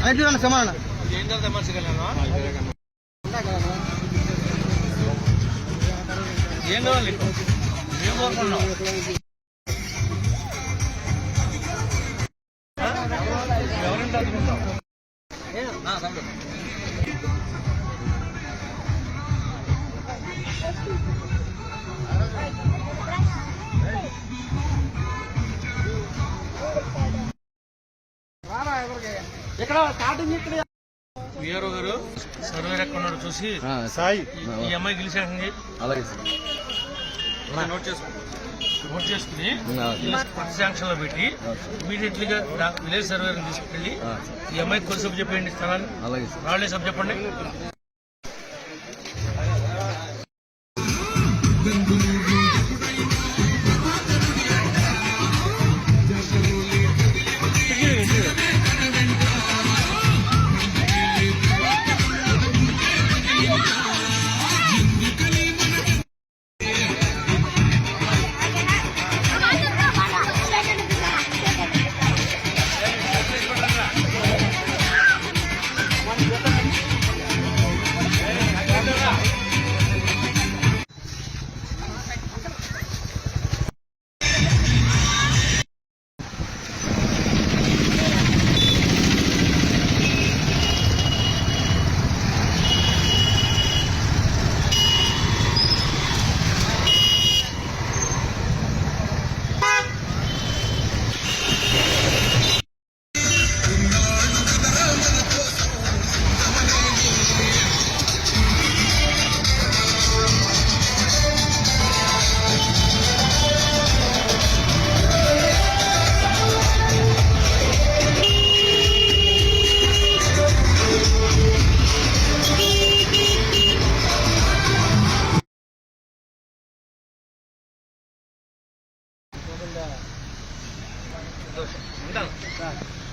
సమాన ఏం కావాలి ఏం కోరుకున్నావు ఎవరంటే అందుకుంటావు ఇక్కడ స్టార్టింగ్ ఇక్కడ వీఆర్ఓ గారు సర్వేర్ ఎక్కడ ఉన్నాడు చూసి సాయి ఈ అమ్మాయి గెలిచాడండి అలాగే నోట్ చేసుకుని శాంక్షన్ లో పెట్టి ఇమీడియట్లీగా విలేజ్ సర్వేర్ తీసుకెళ్ళి ఈ అమ్మాయికి కొద్ది సబ్ చెప్పండి స్థలాన్ని రాళ్ళే సబ్ చెప్పండి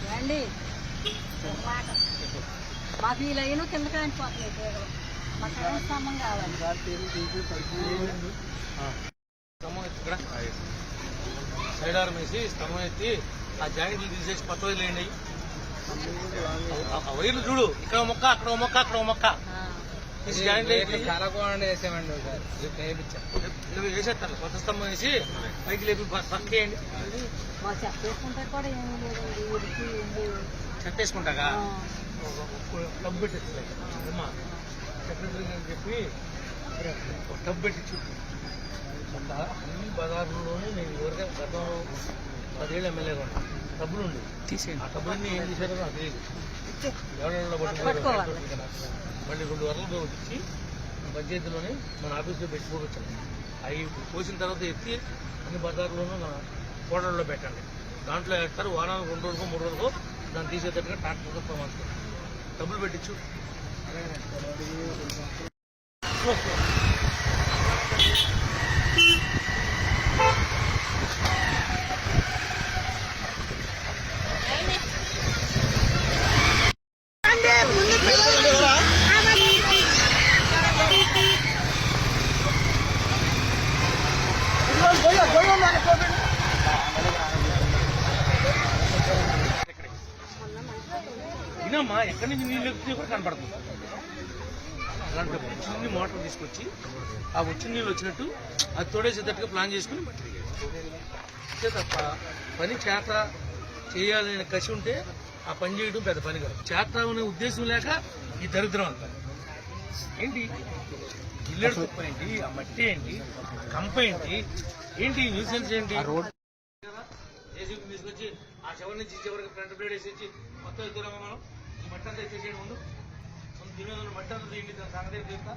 రండి మాకు ఈ లైన్ కిందకి అనిపోతుంది మాకు స్తంభం కావాలి సైడ్ ఆర్మ్ వేసి స్తంభం ఎత్తి ఆ జాయింట్లు తీసేసి కొత్త వదిలేయండి వైర్లు చూడు ఇక్కడ మొక్క అక్కడ మొక్క అక్కడ మొక్క చాలా బాగుంది వేసామండి వేసేస్తారు కొత్త స్తంభం వేసి పైకి లేపి పక్క వేయండి చెప్పేసుకుంటాగా టబ్ పెట్టించు అమ్మా సెక్రటరీ గారికి చెప్పి టబ్ పెట్టించు అన్ని బజార్లోనే నేను ఎవరికైనా గతంలో 10 ఏళ్ళు ఎమ్మెల్యేగా ఉన్నాను డబ్బులు ఉండి ఆ డబ్బులన్నీ ఏం చేశారో నాకు తెలియదు ఎవరెవరిలో పట్టుకోవాలి మళ్ళీ 2 వరలు కొట్టించి పంచాయతీలోనే మన ఆఫీస్లో పెట్టి పోగొచ్చాను అవి పోసిన తర్వాత ఎత్తి అన్ని బజార్లోనూ మన కోడల్లో పెట్టండి దాంట్లో వేస్తారు వారానికి 2 రోజుకో 3 రోజుకో దాన్ని తీసేటట్టుగా ట్రాక్టర్తో ప్రమాణం డబ్బులు పెట్టించు వినమ్మా ఎక్కడి నుంచి నీళ్ళు ఎక్కితే కూడా కనపడుతుంది అలాంటప్పుడు చిన్ని మోటార్ తీసుకొచ్చి ఆ వచ్చిన నీళ్ళు వచ్చినట్టు అది తోడేసేటట్టుగా ప్లాన్ చేసుకుని అంతే తప్ప పని చేత చేయాలనే కసి ఉంటే ఆ పని చేయడం పెద్ద పని కాదు చేత అనే ఉద్దేశం లేక ఈ దరిద్రం అంతా ఏంటి ఇల్లెడు తుప్ప ఏంటి ఆ మట్టి ఏంటి కంప ఏంటి ఏంటి న్యూసెన్స్ ఏంటి రోడ్ ఏసీపీ తీసుకొచ్చి ఆ చివరి నుంచి చివరికి ఫ్రంట్ ప్లేట్ వేసేసి మొత్తం ఎత్తురామా మనం ఈ మట్టి అంతా ఎత్తేసేయండి ముందు దీని మీద మట్టి అంతా తీయండి దాని సంగతి తీస్తా